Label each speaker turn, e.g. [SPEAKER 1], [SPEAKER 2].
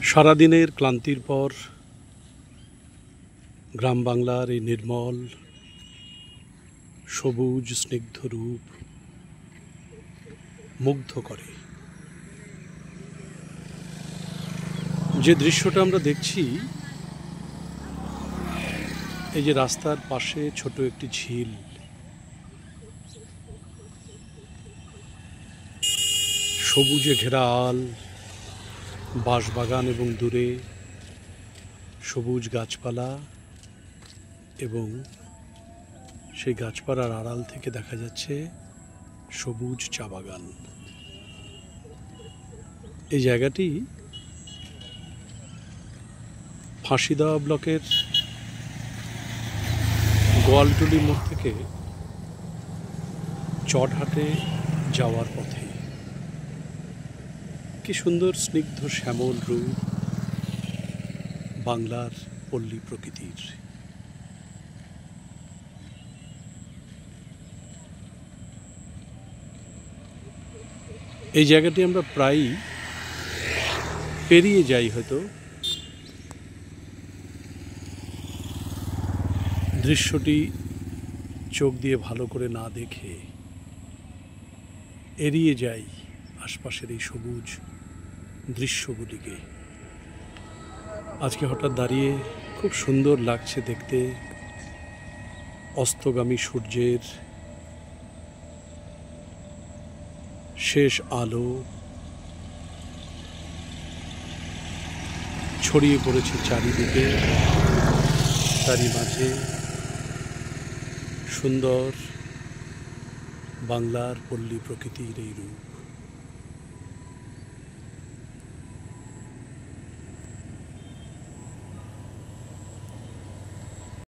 [SPEAKER 1] সারাদিনের ক্লান্তির পর গ্রাম বাংলার এই নির্মল সবুজ স্নিগ্ধ রূপ মুগ্ধ করে। যে দৃশ্যটা আমরা দেখছি, এই যে রাস্তার পাশে ছোট একটি ঝিল, সবুজে ঘেরা আল, বাঁশবাগান এবং দূরে সবুজ গাছপালা, এবং সেই গাছপালার আড়াল থেকে দেখা যাচ্ছে সবুজ চা বাগান। এই জায়গাটি ফাঁসিদেওয়া ব্লকের গোয়ালটুলি মোড় থেকে চটহাটে যাওয়ার পথে। কি সুন্দর স্নিগ্ধ শ্যামল রূপ বাংলার পল্লী প্রকৃতির। এই জায়গাটি আমরা প্রায়ই পেরিয়ে যাই, হয়তো দৃশ্যটি চোখ দিয়ে ভালো করে না দেখে এড়িয়ে যাই আশপাশের এই সবুজ দৃশ্যগুলিকে। আজকে হঠাৎ দাঁড়িয়ে খুব সুন্দর লাগছে দেখতে অস্তগামী সূর্যের শেষ আলো ছড়িয়ে পড়েছে চারিদিকে, তারই মাঝে সুন্দর বাংলার পল্লী প্রকৃতির এই রূপ।